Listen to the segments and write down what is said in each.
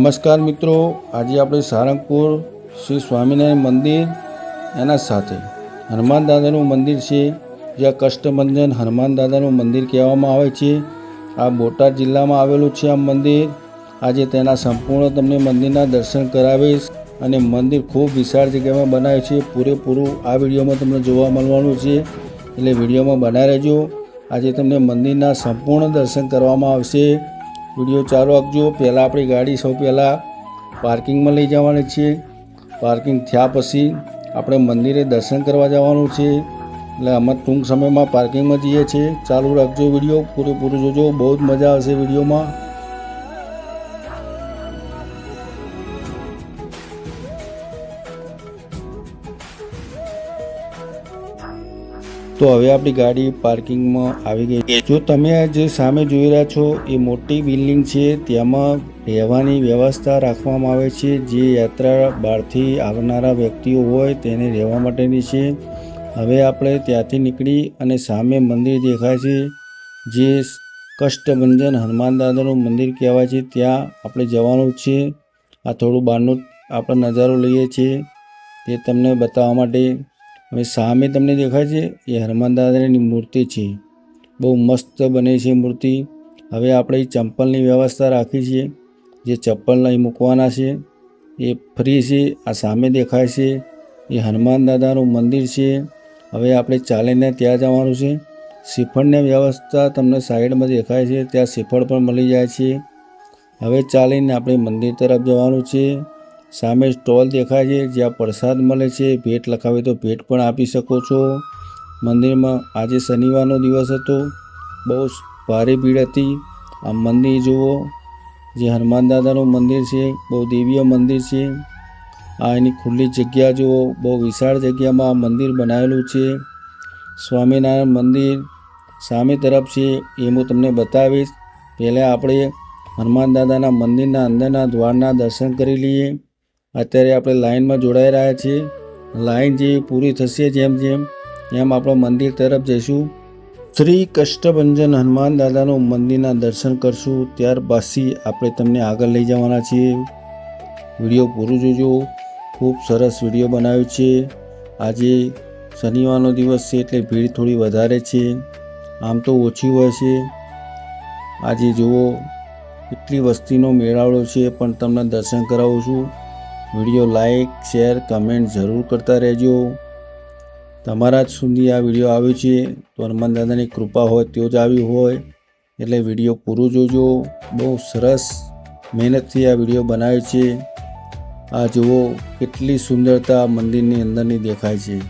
નમસ્કાર મિત્રો, આજે આપણે સારંગપુર શ્રી સ્વામિનારાયણ મંદિર એના સાથે હનુમાન દાદાનું મંદિર છે, જ્યાં કષ્ટભંજન હનુમાન દાદાનું મંદિર કહેવામાં આવે છે। આ બોટાદ જિલ્લામાં આવેલું છે આ મંદિર। આજે તેના સંપૂર્ણ તમને મંદિરના દર્શન કરાવીશ અને મંદિર ખૂબ વિશાળ જગ્યામાં બનાવ્યું છે। પૂરેપૂરું આ વિડીયોમાં તમને જોવા મળવાનું છે, એટલે વિડીયોમાં બનાવી રહેજો। આજે તમને મંદિરના સંપૂર્ણ દર્શન કરવામાં આવશે। વિડીયો ચાલુ રાખજો। પહેલાં આપણી ગાડી સૌ પહેલાં પાર્કિંગમાં લઈ જવાની છે। પાર્કિંગ થયા પછી આપણે મંદિરે દર્શન કરવા જવાનું છે, એટલે અમે ટૂંક સમયમાં પાર્કિંગમાં જઈએ છીએ। ચાલુ રાખજો, વિડીયો પૂરેપૂરું જોજો, બહુ જ મજા આવશે વિડીયોમાં। તો હવે આપણી ગાડી પાર્કિંગમાં આવી ગઈ। જો તમે જે સામે જોઈ રહ્યા છો એ મોટી બિલ્ડિંગ છે, તેમાં રહેવાની વ્યવસ્થા રાખવામાં આવે છે। જે યાત્રા બહારથી આવનારા વ્યક્તિઓ હોય તેને રહેવા માટેની છે। હવે આપણે ત્યાંથી નીકળી અને સામે મંદિર દેખાય છે, જે કષ્ટભંજન હનુમાન દાદાનું મંદિર કહેવાય છે, ત્યાં આપણે જવાનું છે। આ થોડું બહારનો આપણે નજારો લઈએ છીએ તે તમને બતાવવા માટે। હવે સામે તમને દેખાય છે એ હનુમાન દાદાની મૂર્તિ છે, બહુ મસ્ત બને છે મૂર્તિ। હવે આપણે ચંપલની વ્યવસ્થા રાખી છે, જે ચપ્પલ અહીં મૂકવાના છે એ ફ્રી છે। આ સામે દેખાય છે એ હનુમાન દાદાનું મંદિર છે। હવે આપણે ચાલીને ત્યાં જવાનું છે। શ્રીફળની વ્યવસ્થા તમને સાઈડમાં દેખાય છે, ત્યાં શ્રીફળ પણ મળી જાય છે। હવે ચાલીને આપણે મંદિર તરફ જવાનું છે। સામે સ્ટોલ દેખાય છે, જ્યાં પ્રસાદ મળે છે। ભેટ લખાવી તો ભેટ પણ આપી શકો છો। મંદિરમાં આજે શનિવારનો દિવસ હતો, બહુ ભારે ભીડ હતી। આ મંદિર જુઓ, જે હનુમાન દાદાનું મંદિર છે, બહુ દિવ્ય મંદિર છે। આ એની ખુલ્લી જગ્યા જુઓ, બહુ વિશાળ જગ્યામાં આ મંદિર બનાવેલું છે। સ્વામિનારાયણ મંદિર સામે તરફ છે, એ હું તમને બતાવીશ। પહેલાં આપણે હનુમાન દાદાના મંદિરના અંદરના દ્વારના દર્શન કરી લઈએ। અત્યારે આપણે લાઇનમાં જોડાઈ રહ્યા છીએ। લાઇન જે પૂરી થશે જેમ જેમ એમ આપણે મંદિર તરફ જઈશું। શ્રી કષ્ટભંજન હનુમાન દાદાનું મંદિરના દર્શન કરશું, ત્યાર પછી આપણે તમને આગળ લઈ જવાના છીએ। વિડીયો પૂરું જોજો, ખૂબ સરસ વિડીયો બનાવ્યો છે। આજે શનિવારનો દિવસ છે એટલે ભીડ થોડી વધારે છે, આમ તો ઓછી હોય છે। આજે જુઓ એટલી વસ્તીનો મેળાવડો છે, પણ તમને દર્શન કરાવું છું। વિડીયો લાઈક, શેર, કમેન્ટ જરૂર કરતા રહેજો। તમારા જ સુધી આ વિડીયો આવ્યો છે તો હનુમાન દાદાની કૃપા હોય તો જ આવ્યું હોય, એટલે વિડીયો પૂરું જોજો। બહુ સરસ મહેનતથી આ વિડીયો બનાવ્યો છે। આ જુઓ કેટલી સુંદરતા મંદિરની અંદરની દેખાય છે।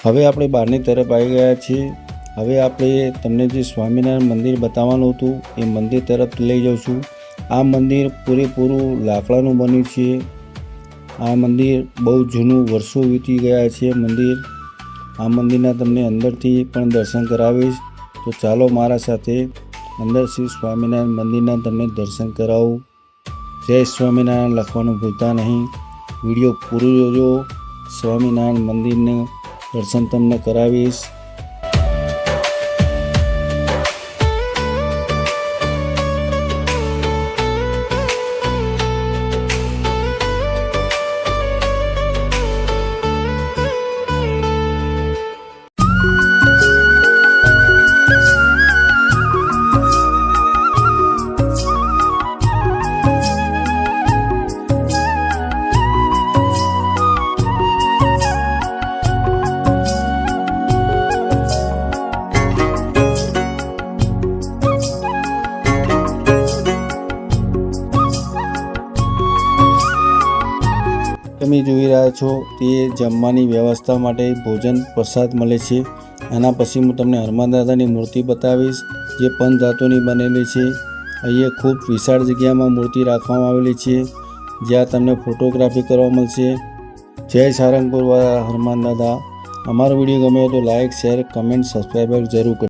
હવે આપણે બહારની તરફ આવી ગયા છીએ। હવે આપણે તમને જે સ્વામિનારાયણ મંદિર બતાવવાનું હતું એ મંદિર તરફ લઈ જાઉં છું। આ મંદિર પૂરેપૂરું લાકડાનું બન્યું છે। આ મંદિર બહુ જૂનું, વર્ષો વીતી ગયા છે મંદિર। આ મંદિરના તમને અંદરથી પણ દર્શન કરાવીશ, તો ચાલો મારા સાથે અંદર શ્રી સ્વામિનારાયણ મંદિરના તમને દર્શન કરાવું। જય સ્વામિનારાયણ લખવાનું ભૂલતા નહીં। વિડીયો પૂરો જોજો। સ્વામિનારાયણ મંદિરને દર્શન તમને કરાવીશ. તમે જોઈ રહ્યા છો તે જમવાની વ્યવસ્થા માટે ભોજન પ્રસાદ મળે છે. આના પછી હું તમને હનુમાન દાદાની મૂર્તિ બતાવીશ જે પંચધાતુની બનેલી છે. અહીંયા ખૂબ વિશાળ જગ્યામાં મૂર્તિ રાખવામાં આવેલી છે જ્યાં તમને ફોટોગ્રાફી કરવા મળશે. જય સારંગપુર વાળા હનુમાન દાદા. અમારો વિડીયો ગમ્યો તો લાઇક, શેર, કમેન્ટ, સબસ્ક્રાઈબ જરૂર કરજો.